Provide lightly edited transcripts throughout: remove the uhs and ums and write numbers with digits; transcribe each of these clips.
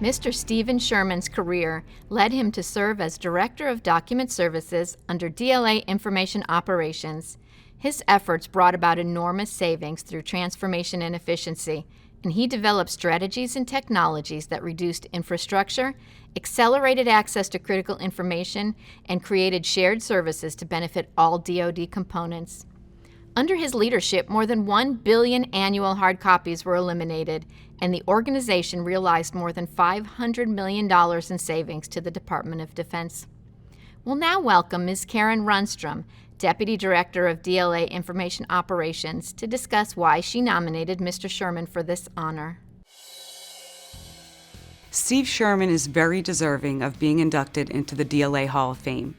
Mr. Stephen Sherman's career led him to serve as Director of Document Services under DLA Information Operations. His efforts brought about enormous savings through transformation and efficiency, and he developed strategies and technologies that reduced infrastructure, accelerated access to critical information, and created shared services to benefit all DoD components. Under his leadership, more than 1 billion annual hard copies were eliminated, and the organization realized more than $500 million in savings to the Department of Defense. We'll now welcome Ms. Karen Runstrom, Deputy Director of DLA Information Operations, to discuss why she nominated Mr. Sherman for this honor. Steve Sherman is very deserving of being inducted into the DLA Hall of Fame.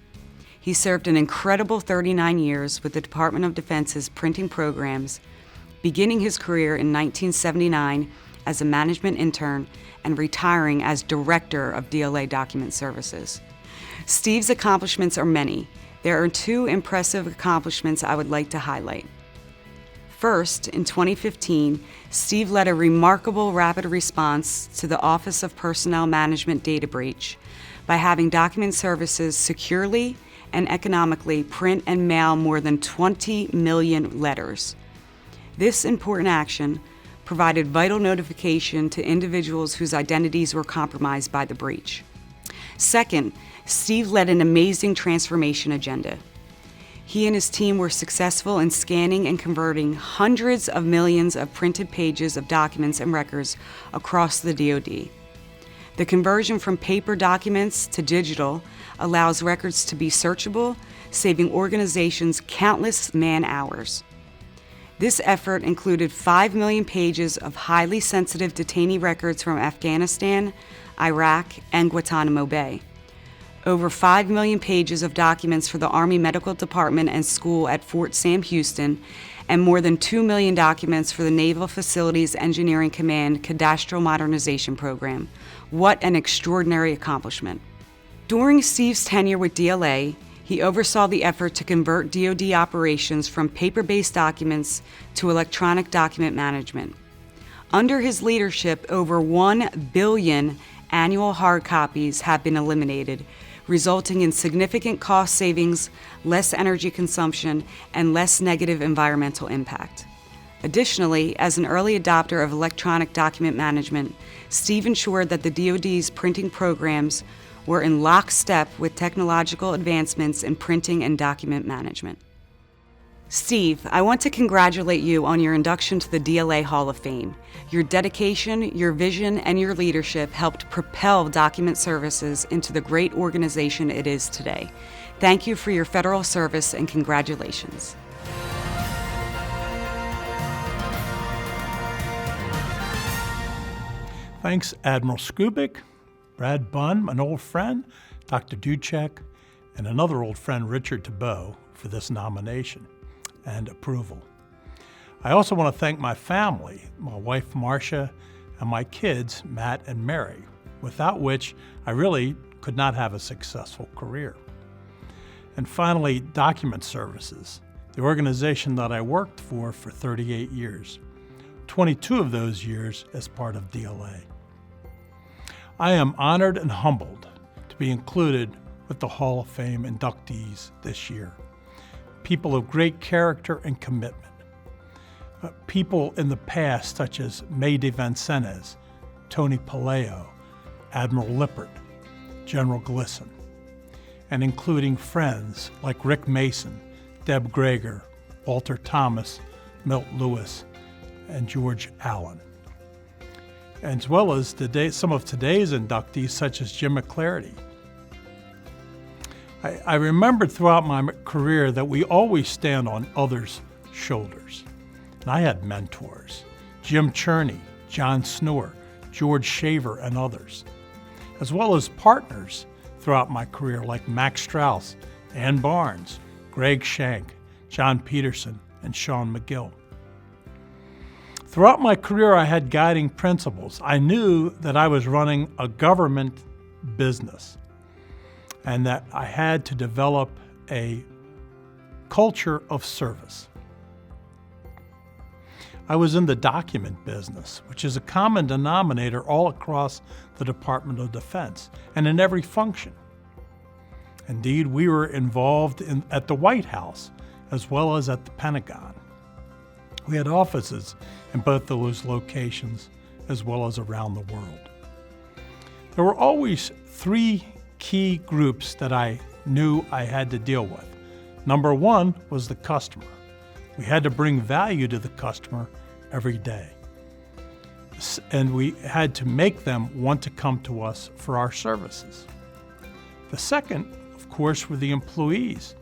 He served an incredible 39 years with the Department of Defense's printing programs, beginning his career in 1979 as a management intern and retiring as Director of DLA Document Services. Steve's accomplishments are many. There are 2 impressive accomplishments I would like to highlight. First, in 2015, Steve led a remarkable rapid response to the Office of Personnel Management data breach by having Document Services securely and economically print and mail more than 20 million letters. This important action provided vital notification to individuals whose identities were compromised by the breach. Second, Steve led an amazing transformation agenda. He and his team were successful in scanning and converting hundreds of millions of printed pages of documents and records across the DoD. The conversion from paper documents to digital allows records to be searchable, saving organizations countless man-hours. This effort included 5 million pages of highly sensitive detainee records from Afghanistan, Iraq, and Guantanamo Bay. Over 5 million pages of documents for the Army Medical Department and School at Fort Sam Houston, and more than 2 million documents for the Naval Facilities Engineering Command Cadastral Modernization Program. What an extraordinary accomplishment. During Steve's tenure with DLA, he oversaw the effort to convert DoD operations from paper-based documents to electronic document management. Under his leadership, over 1 billion annual hard copies have been eliminated, resulting in significant cost savings, less energy consumption, and less negative environmental impact. Additionally, as an early adopter of electronic document management, Steve ensured that the DoD's printing programs were in lockstep with technological advancements in printing and document management. Steve, I want to congratulate you on your induction to the DLA Hall of Fame. Your dedication, your vision, and your leadership helped propel Document Services into the great organization it is today. Thank you for your federal service and congratulations. Thanks, Admiral Skubik, Brad Bunn, an old friend, Dr. Duchek, and another old friend, Richard Tebow, for this nomination and approval. I also want to thank my family, my wife, Marcia, and my kids, Matt and Mary, without which I really could not have a successful career. And finally, Document Services, the organization that I worked for 38 years, 22 of those years as part of DLA. I am honored and humbled to be included with the Hall of Fame inductees this year. People of great character and commitment. People in the past such as May de Vincennes, Tony Paleo, Admiral Lippert, General Glisson, and including friends like Rick Mason, Deb Greger, Walter Thomas, Milt Lewis, and George Allen. As well as some of today's inductees such as Jim McClarty. I remembered throughout my career that we always stand on others' shoulders. And I had mentors, Jim Cherney, John Snore, George Shaver, and others, as well as partners throughout my career like Max Strauss, Ann Barnes, Greg Shank, John Peterson, and Sean McGill. Throughout my career, I had guiding principles. I knew that I was running a government business and that I had to develop a culture of service. I was in the document business, which is a common denominator all across the Department of Defense and in every function. Indeed, we were involved at the White House as well as at the Pentagon. We had offices in both those locations as well as around the world. There were always three key groups that I knew I had to deal with. Number one was the customer. We had to bring value to the customer every day. And we had to make them want to come to us for our services. The second, of course, were the employees.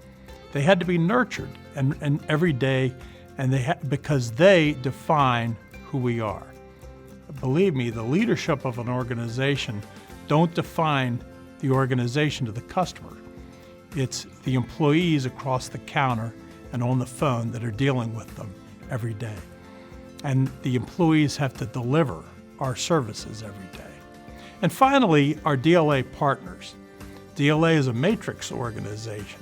They had to be nurtured and every day, and because they define who we are. Believe me, the leadership of an organization don't define the organization to the customer. It's the employees across the counter and on the phone that are dealing with them every day. And the employees have to deliver our services every day. And finally, our DLA partners. DLA is a matrix organization.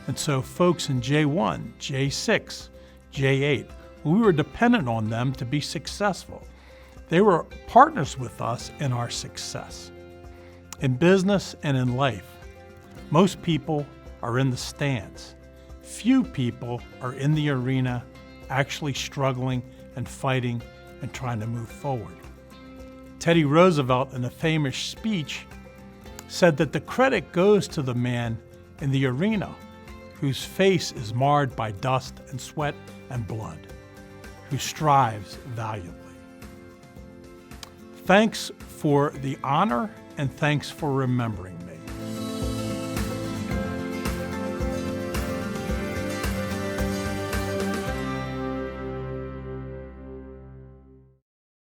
And so folks in J1, J6, J8, we were dependent on them to be successful. They were partners with us in our success. In business and in life, most people are in the stands. Few people are in the arena actually struggling and fighting and trying to move forward. Teddy Roosevelt, in a famous speech, said that the credit goes to the man in the arena whose face is marred by dust and sweat and blood, who strives valiantly. Thanks for the honor and thanks for remembering me.